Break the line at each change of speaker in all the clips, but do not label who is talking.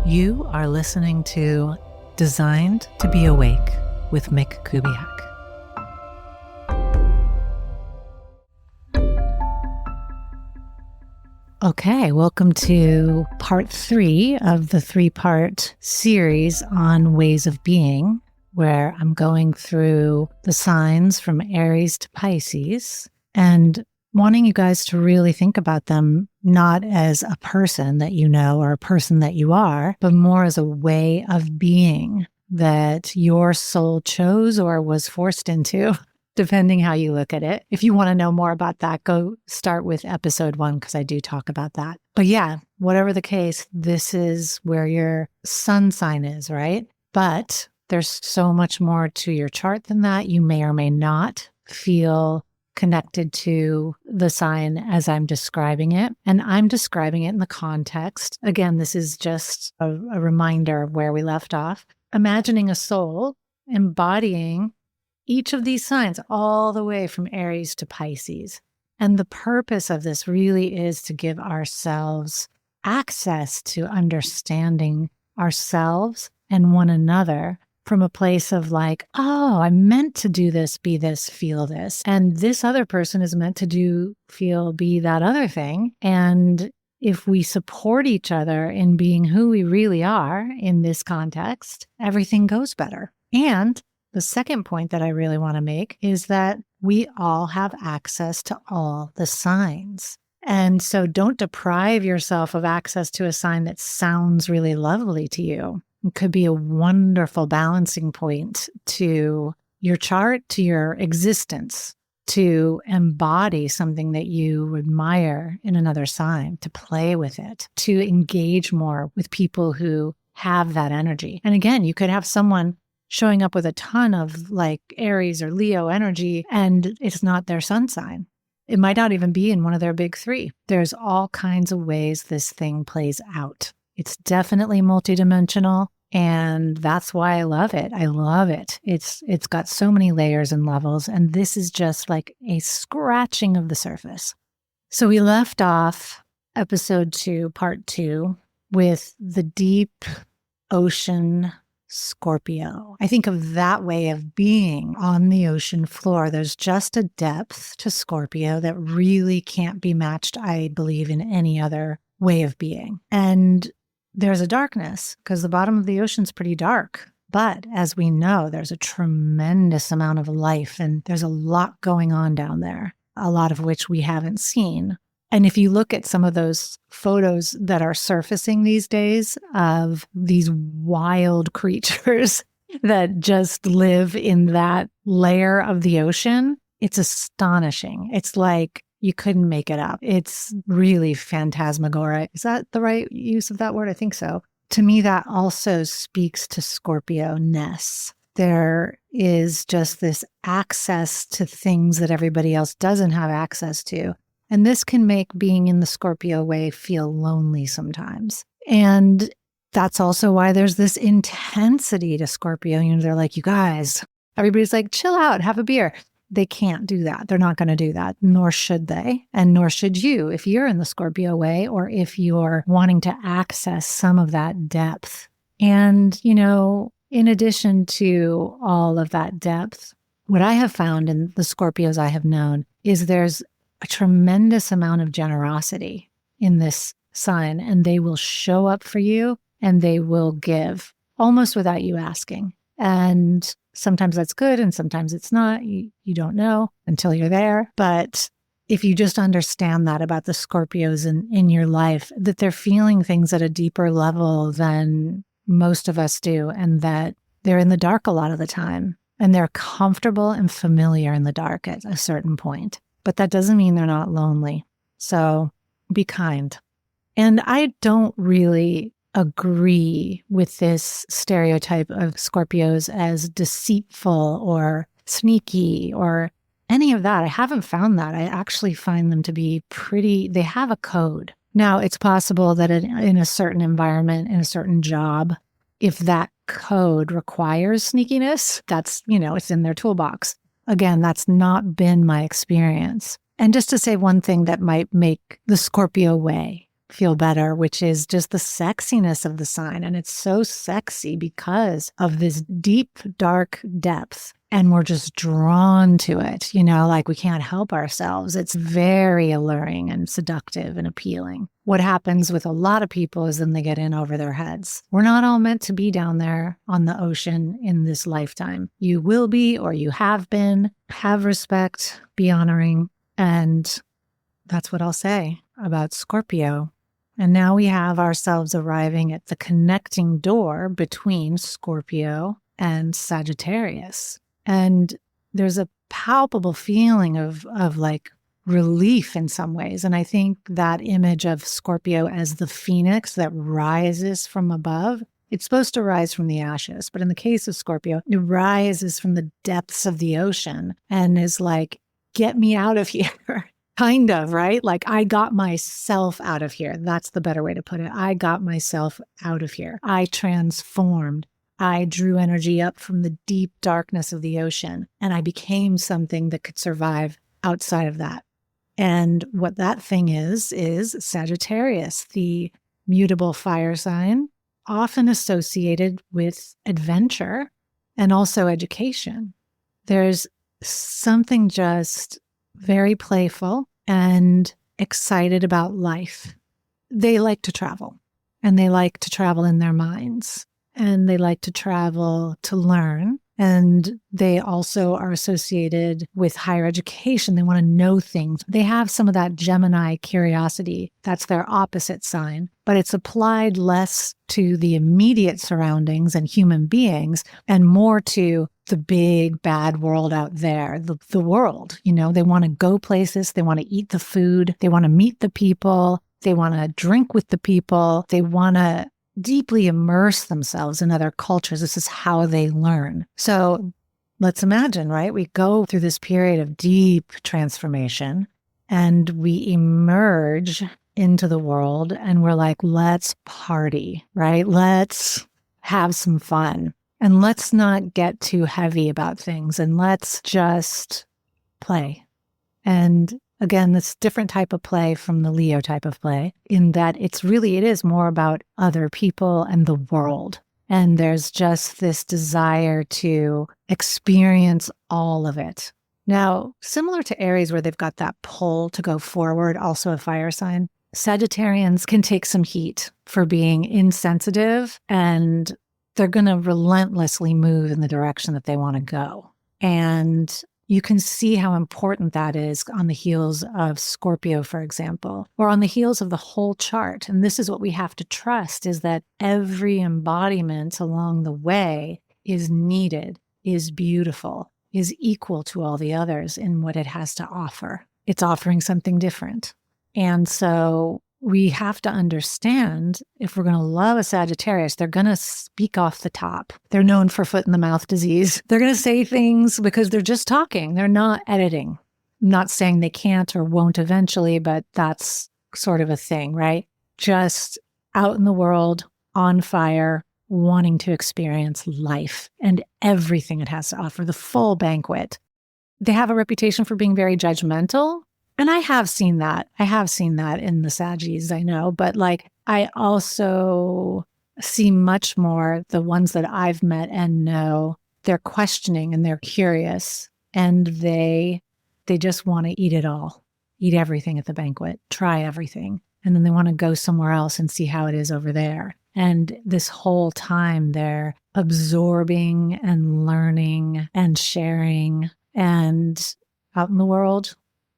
You are listening to Designed to Be Awake with Mick Kubiak. Okay, welcome to part 3 of the 3-part series on ways of being, where I'm going through the signs from Aries to Pisces and wanting you guys to really think about them not as a person that you know or a person that you are, but more as a way of being that your soul chose or was forced into, depending how you look at it. If you want to know more about that, go start with episode 1 because I do talk about that. But yeah, whatever the case, this is where your sun sign is, right? But there's so much more to your chart than that. You may or may not feel connected to the sign as I'm describing it. And I'm describing it in the context. Again, this is just a reminder of where we left off. Imagining a soul embodying each of these signs all the way from Aries to Pisces. And the purpose of this really is to give ourselves access to understanding ourselves and one another from a place of like, oh, I'm meant to do this, be this, feel this. And this other person is meant to do, feel, be that other thing. And if we support each other in being who we really are in this context, everything goes better. And the second point that I really want to make is that we all have access to all the signs. And so don't deprive yourself of access to a sign that sounds really lovely to you. It could be a wonderful balancing point to your chart, to your existence, to embody something that you admire in another sign, to play with it, to engage more with people who have that energy. And again, you could have someone showing up with a ton of like Aries or Leo energy, and it's not their sun sign. It might not even be in one of their big 3. There's all kinds of ways this thing plays out. It's definitely multidimensional, and that's why I love it. I love it. It's got so many layers and levels, and this is just like a scratching of the surface. So we left off episode 2, part 2, with the deep ocean Scorpio. I think of that way of being on the ocean floor. There's just a depth to Scorpio that really can't be matched, I believe, in any other way of being. And there's a darkness because the bottom of the ocean's pretty dark. But as we know, there's a tremendous amount of life and there's a lot going on down there, a lot of which we haven't seen. And if you look at some of those photos that are surfacing these days of these wild creatures that just live in that layer of the ocean, it's astonishing. It's like you couldn't make it up. It's really phantasmagoric. Is that the right use of that word? I think so. To me, that also speaks to Scorpio-ness. There is just this access to things that everybody else doesn't have access to. And this can make being in the Scorpio way feel lonely sometimes. And that's also why there's this intensity to Scorpio. You know, they're like, you guys, everybody's like, chill out, have a beer. They can't do that. They're not going to do that, nor should they, and nor should you if you're in the Scorpio way or if you're wanting to access some of that depth. And, you know, in addition to all of that depth, what I have found in the Scorpios I have known is there's a tremendous amount of generosity in this sign, and they will show up for you and they will give almost without you asking. And sometimes that's good and sometimes it's not. You don't know until you're there. But if you just understand that about the Scorpios in your life, that they're feeling things at a deeper level than most of us do, and that they're in the dark a lot of the time, and they're comfortable and familiar in the dark at a certain point. But that doesn't mean they're not lonely. So be kind. And I don't really agree with this stereotype of Scorpios as deceitful or sneaky or any of that. I haven't found that. I actually find them to be they have a code. Now, it's possible that in a certain environment, in a certain job, if that code requires sneakiness, that's, it's in their toolbox. Again, that's not been my experience. And just to say one thing that might make the Scorpio way feel better, which is just the sexiness of the sign. And it's so sexy because of this deep, dark depth. And we're just drawn to it, like we can't help ourselves. It's very alluring and seductive and appealing. What happens with a lot of people is then they get in over their heads. We're not all meant to be down there on the ocean in this lifetime. You will be, or you have been. Have respect, be honoring. And that's what I'll say about Scorpio. And now we have ourselves arriving at the connecting door between Scorpio and Sagittarius. And there's a palpable feeling of like relief in some ways. And I think that image of Scorpio as the phoenix that rises from above, it's supposed to rise from the ashes. But in the case of Scorpio, it rises from the depths of the ocean and is like, get me out of here. Kind of, right? Like I got myself out of here. That's the better way to put it. I got myself out of here. I transformed. I drew energy up from the deep darkness of the ocean, and I became something that could survive outside of that. And what that thing is Sagittarius, the mutable fire sign, often associated with adventure and also education. There's something just very playful and excited about life. They like to travel, and they like to travel in their minds, and they like to travel to learn. And they also are associated with higher education. They want to know things. They have some of that Gemini curiosity. That's their opposite sign, but it's applied less to the immediate surroundings and human beings and more to the big bad world out there, the world. They want to go places. They want to eat the food. They want to meet the people. They want to drink with the people. They want to deeply immerse themselves in other cultures. This is how they learn. So let's imagine, right? We go through this period of deep transformation and we emerge into the world and we're like, let's party, right? Let's have some fun and let's not get too heavy about things and let's just play. And again, this different type of play from the Leo type of play in that it is more about other people and the world. And there's just this desire to experience all of it. Now, similar to Aries where they've got that pull to go forward, also a fire sign, Sagittarians can take some heat for being insensitive and they're going to relentlessly move in the direction that they want to go. And you can see how important that is on the heels of Scorpio, for example, or on the heels of the whole chart. And this is what we have to trust, is that every embodiment along the way is needed, is beautiful, is equal to all the others in what it has to offer. It's offering something different. And so we have to understand if we're going to love a Sagittarius, they're going to speak off the top. They're known for foot in the mouth disease. They're going to say things because they're just talking. They're not editing. I'm not saying they can't or won't eventually, but that's sort of a thing, right? Just out in the world, on fire, wanting to experience life and everything it has to offer, the full banquet. They have a reputation for being very judgmental. And I have seen that. I have seen that in the Saggies, I know. But I also see much more the ones that I've met and know, they're questioning and they're curious. And they just want to eat it all, eat everything at the banquet, try everything. And then they want to go somewhere else and see how it is over there. And this whole time they're absorbing and learning and sharing and out in the world,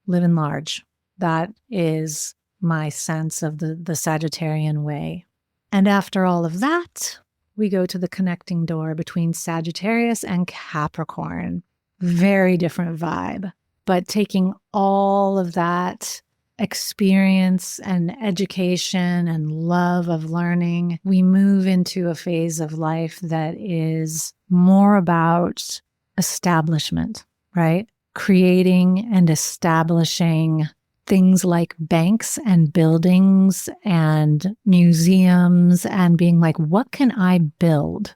living large. That is my sense of the Sagittarian way. And after all of that, we go to the connecting door between Sagittarius and Capricorn. Very different vibe, but taking all of that experience and education and love of learning, we move into a phase of life that is more about establishment, right? Creating and establishing things like banks and buildings and museums and being like, what can I build?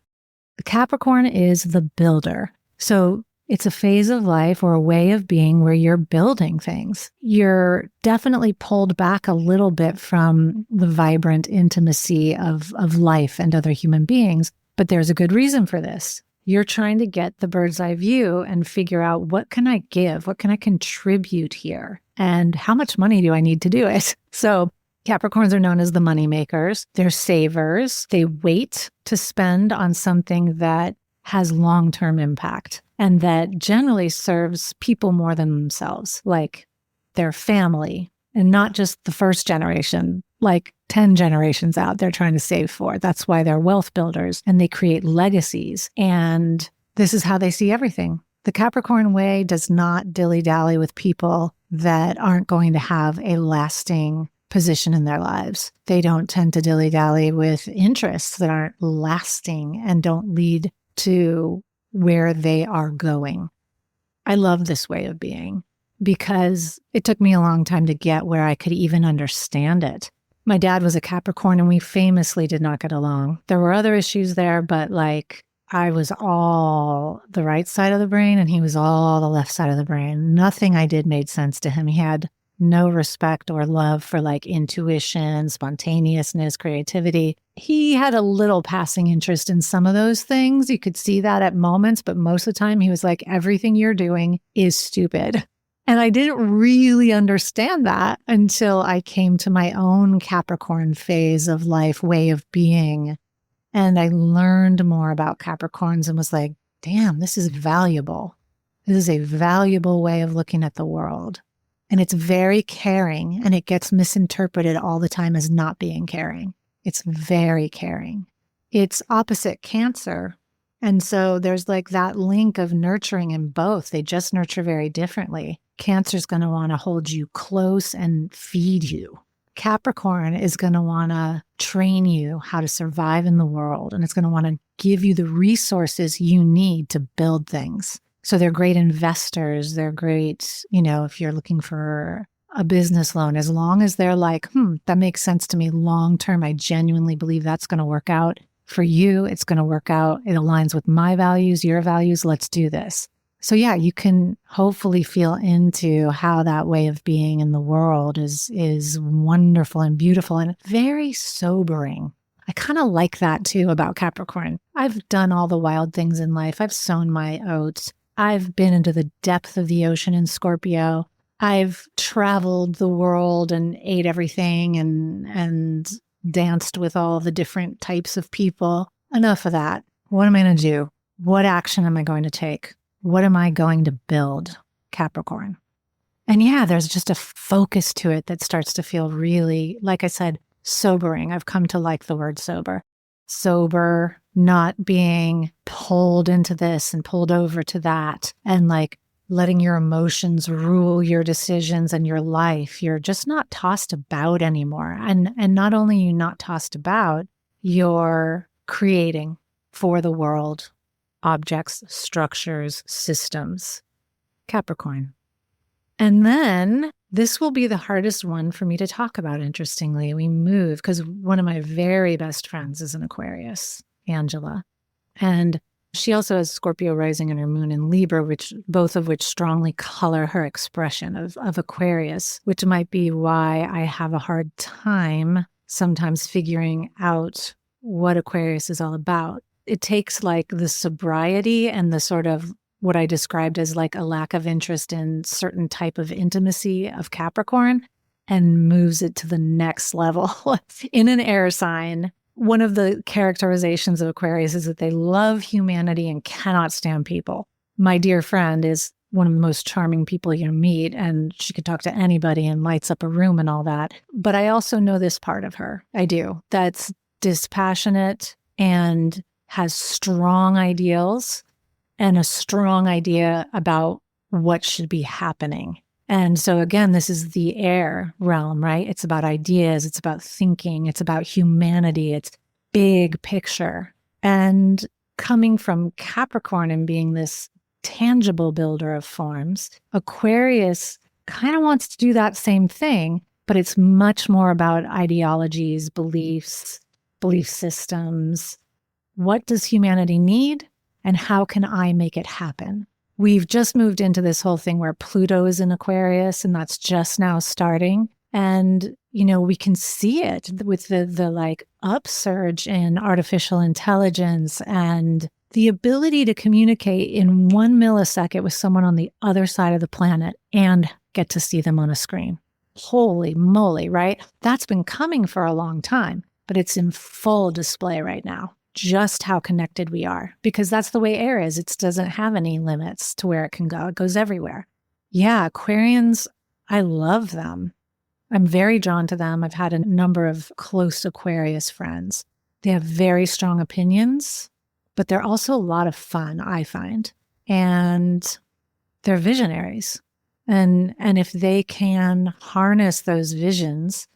The Capricorn is the builder. So It's a phase of life or a way of being where you're building things. You're definitely pulled back a little bit from the vibrant intimacy of life and other human beings, but there's a good reason for this. You're trying to get the bird's eye view and figure out, what can I give? What can I contribute here? And how much money do I need to do it? So Capricorns are known as the money makers. They're savers. They wait to spend on something that has long-term impact and that generally serves people more than themselves, like their family, and not just the first generation, like 10 generations out they're trying to save for. That's why they're wealth builders and they create legacies. And this is how they see everything. The Capricorn way does not dilly-dally with people that aren't going to have a lasting position in their lives. They don't tend to dilly-dally with interests that aren't lasting and don't lead to where they are going. I love this way of being because it took me a long time to get where I could even understand it. My dad was a Capricorn and we famously did not get along. There were other issues there, but I was all the right side of the brain and he was all the left side of the brain. Nothing I did made sense to him. He had no respect or love for intuition, spontaneousness, creativity. He had a little passing interest in some of those things. You could see that at moments, but most of the time he was like, everything you're doing is stupid. And I didn't really understand that until I came to my own Capricorn phase of life, way of being. And I learned more about Capricorns and was like, damn, this is valuable. This is a valuable way of looking at the world. And it's very caring, and it gets misinterpreted all the time as not being caring. It's very caring. It's opposite Cancer. And so there's that link of nurturing in both. They just nurture very differently. Cancer's going to want to hold you close and feed you. Capricorn is going to want to train you how to survive in the world, and it's going to want to give you the resources you need to build things. So they're great investors. They're great, if you're looking for a business loan, as long as they're like, that makes sense to me long term. I genuinely believe that's going to work out for you. It's going to work out. It aligns with my values, your values. Let's do this. So yeah, you can hopefully feel into how that way of being in the world is wonderful and beautiful and very sobering. I kind of like that too about Capricorn. I've done all the wild things in life. I've sown my oats. I've been into the depth of the ocean in Scorpio. I've traveled the world and ate everything and danced with all the different types of people. Enough of that. What am I going to do? What action am I going to take? What am I going to build? Capricorn. And yeah, there's just a focus to it that starts to feel really, like I said, sobering. I've come to like the word sober. Sober, not being pulled into this and pulled over to that, and letting your emotions rule your decisions and your life. You're just not tossed about anymore. And not only are you not tossed about, you're creating for the world objects, structures, systems. Capricorn. And then this will be the hardest one for me to talk about, interestingly. We move, because one of my very best friends is an Aquarius, Angela. And she also has Scorpio rising in her moon in Libra, both of which strongly color her expression of Aquarius, which might be why I have a hard time sometimes figuring out what Aquarius is all about. It takes the sobriety and the sort of what I described as a lack of interest in certain type of intimacy of Capricorn and moves it to the next level. In an air sign, one of the characterizations of Aquarius is that they love humanity and cannot stand people. My dear friend is one of the most charming people you meet, and she could talk to anybody and lights up a room and all that. But I also know this part of her. I do. That's dispassionate and has strong ideals and a strong idea about what should be happening. And so again, this is the air realm, right? It's about ideas. It's about thinking. It's about humanity. It's big picture. And coming from Capricorn and being this tangible builder of forms, Aquarius kind of wants to do that same thing, but it's much more about ideologies, beliefs, belief systems. What does humanity need? And how can I make it happen? we've just moved into this whole thing where Pluto is in Aquarius, and that's just now starting. And, we can see it with the like upsurge in artificial intelligence and the ability to communicate in 1 millisecond with someone on the other side of the planet and get to see them on a screen. Holy moly, right? That's been coming for a long time, but it's in full display right now, just how connected we are, because that's the way air is. It doesn't have any limits to where it can go. It goes everywhere. Yeah, Aquarians, I love them. I'm very drawn to them. I've had a number of close Aquarius friends. They have very strong opinions, but they're also a lot of fun, I find. And they're visionaries. And if they can harness those visions,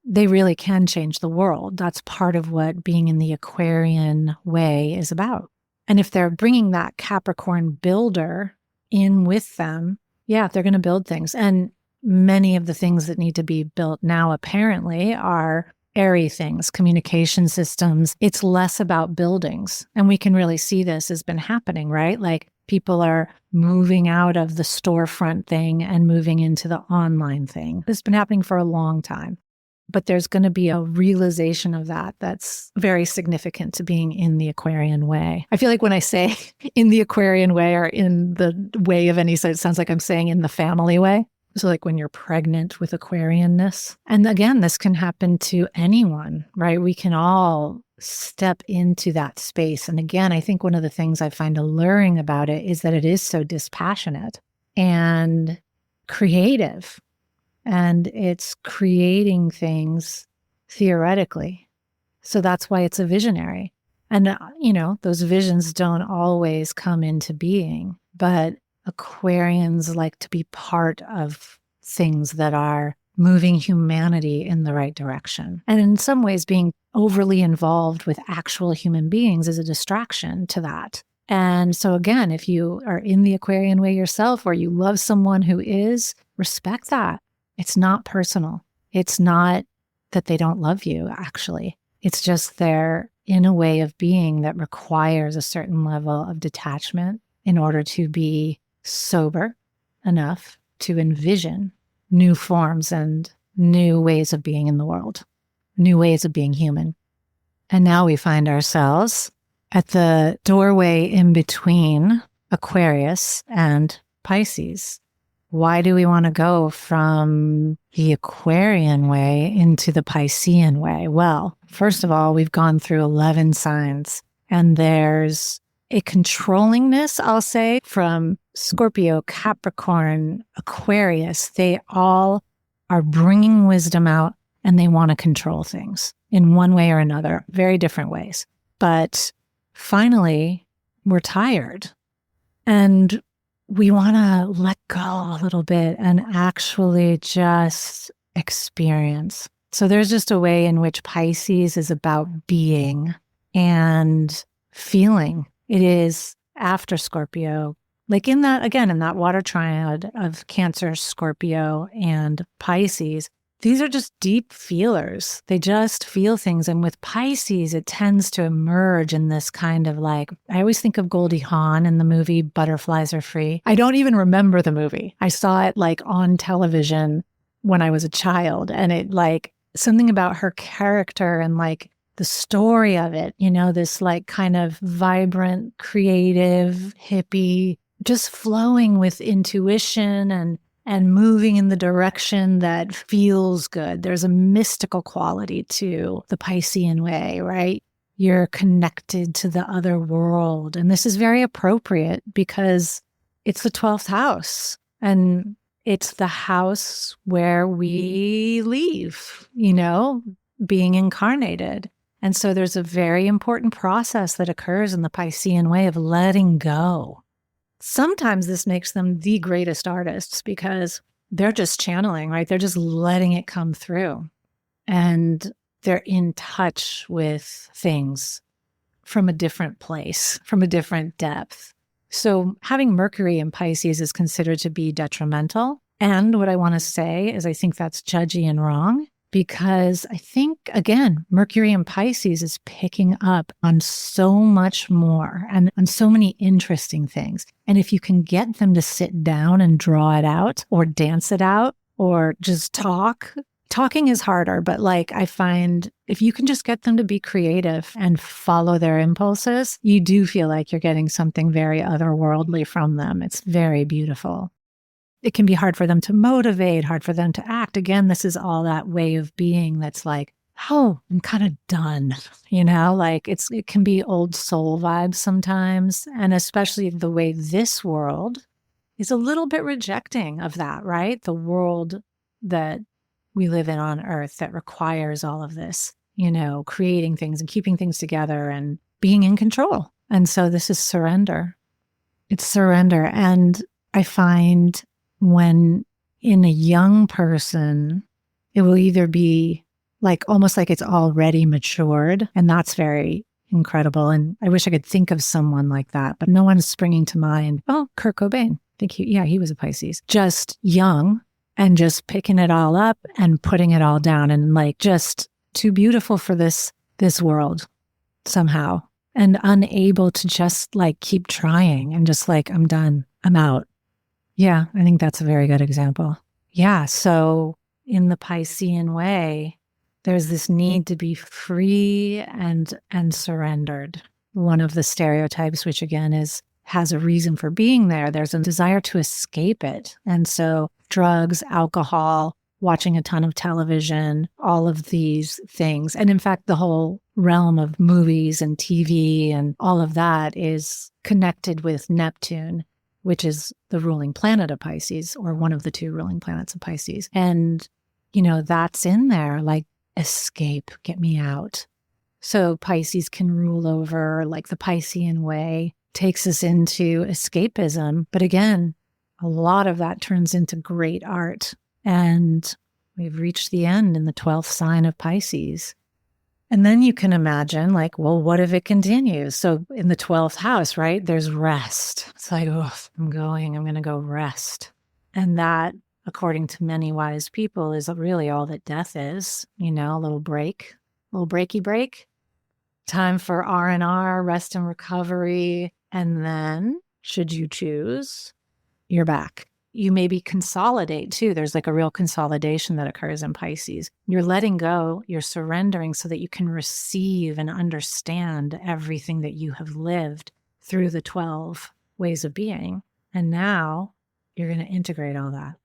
they really can change the world. That's part of what being in the Aquarian way is about. And if they're bringing that Capricorn builder in with them, yeah, they're going to build things. And many of the things that need to be built now apparently are airy things, communication systems. It's less about buildings. And we can really see this has been happening, right? Like people are moving out of the storefront thing and moving into the online thing. This has been happening for a long time. But there's going to be a realization of that that's very significant to being in the Aquarian way. I feel like when I say in the Aquarian way or in the way of any sort, it sounds like I'm saying in the family way. So like when you're pregnant with Aquarianness. And again, this can happen to anyone, right? We can all step into that space. And again, I think one of the things I find alluring about it is that it is so dispassionate and creative. And it's creating things theoretically. So that's why it's a visionary. And, those visions don't always come into being, but Aquarians like to be part of things that are moving humanity in the right direction. And in some ways, being overly involved with actual human beings is a distraction to that. And so again, if you are in the Aquarian way yourself, or you love someone who is, respect that. It's not personal. It's not that they don't love you, actually. It's just they're in a way of being that requires a certain level of detachment in order to be sober enough to envision new forms and new ways of being in the world, new ways of being human. And now we find ourselves at the doorway in between Aquarius and Pisces. Why do we want to go from the Aquarian way into the Piscean way? Well, first of all, we've gone through 11 signs, and there's a controllingness, I'll say, from Scorpio, Capricorn, Aquarius. They all are bringing wisdom out, and they want to control things in one way or another, very different ways. But finally, we're tired, and we want to let go a little bit and actually just experience. So there's just a way in which Pisces is about being and feeling. It is after Scorpio, like in that water triad of Cancer, Scorpio, and Pisces. These are just deep feelers. They just feel things. And with Pisces, it tends to emerge in this kind of like, I always think of Goldie Hawn in the movie Butterflies Are Free. I don't even remember the movie. I saw it like on television when I was a child. And it like something about her character and like the story of it, this like kind of vibrant, creative, hippie, just flowing with intuition and moving in the direction that feels good. There's a mystical quality to the Piscean way, right? You're connected to the other world. And this is very appropriate because it's the 12th house. And it's the house where we leave, being incarnated. And so there's a very important process that occurs in the Piscean way of letting go. Sometimes this makes them the greatest artists because they're just channeling, right? They're just letting it come through. And they're in touch with things from a different place, from a different depth. So having Mercury in Pisces is considered to be detrimental. And what I want to say is I think that's judgy and wrong. because I think, again, Mercury in Pisces is picking up on so much more and on so many interesting things. And if you can get them to sit down and draw it out or dance it out or just talking is harder, but like I find if you can just get them to be creative and follow their impulses, you do feel like you're getting something very otherworldly from them. It's very beautiful. It can be hard for them to motivate, hard for them to act. Again, this is all that way of being that's like, oh, I'm kind of done, like it can be old soul vibes sometimes. And especially the way this world is a little bit rejecting of that, right? The world that we live in on Earth that requires all of this, creating things and keeping things together and being in control. And so this is surrender. It's surrender. And I find when in a young person, it will either be like almost like it's already matured, and that's very incredible. And I wish I could think of someone like that, but no one's springing to mind. Oh, Kurt Cobain. I think he was a Pisces. Just young and just picking it all up and putting it all down, and like just too beautiful for this world somehow, and unable to just like keep trying and just like, I'm done, I'm out. Yeah, I think that's a very good example. Yeah, so in the Piscean way, there's this need to be free and surrendered. One of the stereotypes, which again has a reason for being there, there's a desire to escape it. And so drugs, alcohol, watching a ton of television, all of these things. And in fact, the whole realm of movies and TV and all of that is connected with Neptune, which is the ruling planet of Pisces, or one of the two ruling planets of Pisces. And, that's in there, like escape, get me out. So Pisces can rule over, like the Piscean way takes us into escapism. But again, a lot of that turns into great art. And we've reached the end in the 12th sign of Pisces. And then you can imagine like, well, what if it continues? So in the 12th house, right, there's rest. It's like, oh, I'm going to go rest. And that, according to many wise people, is really all that death is, a little breaky break. Time for R&R, rest and recovery. And then, should you choose, you're back. You maybe consolidate too. There's like a real consolidation that occurs in Pisces. You're letting go, you're surrendering so that you can receive and understand everything that you have lived through the 12 ways of being. And now you're going to integrate all that.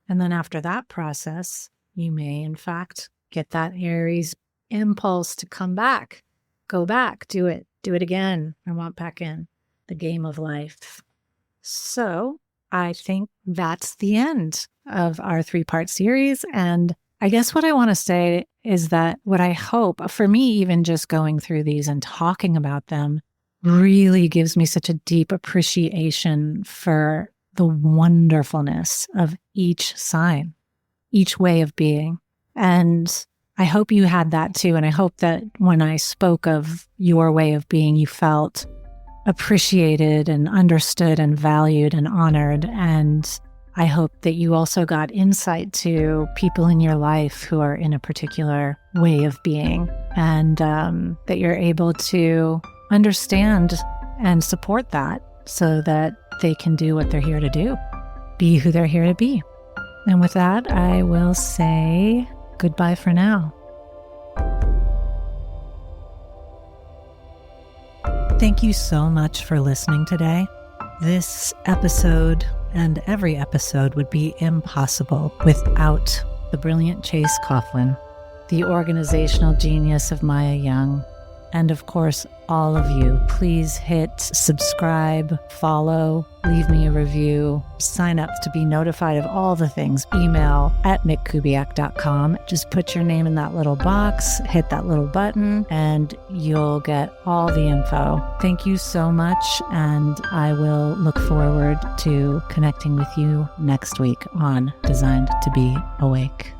And then after that process, you may in fact get that Aries impulse to come back, go back, do it again. I want back in the game of life. So I think that's the end of our 3-part series. And I guess what I want to say is that what I hope, for me, even just going through these and talking about them really gives me such a deep appreciation for the wonderfulness of each sign, each way of being. And I hope you had that too. And I hope that when I spoke of your way of being, you felt appreciated and understood and valued and honored. And I hope that you also got insight to people in your life who are in a particular way of being, and that you're able to understand and support that so that they can do what they're here to do, be who they're here to be. And with that, I will say goodbye for now. Thank you so much for listening today. This episode and every episode would be impossible without the brilliant Chase Coughlin, the organizational genius of Maya Young, and of course, all of you. Please hit subscribe, follow, leave me a review, sign up to be notified of all the things. Email at nickkubiak.com. Just put your name in that little box, hit that little button, and you'll get all the info. Thank you so much, and I will look forward to connecting with you next week on Designed to Be Awake.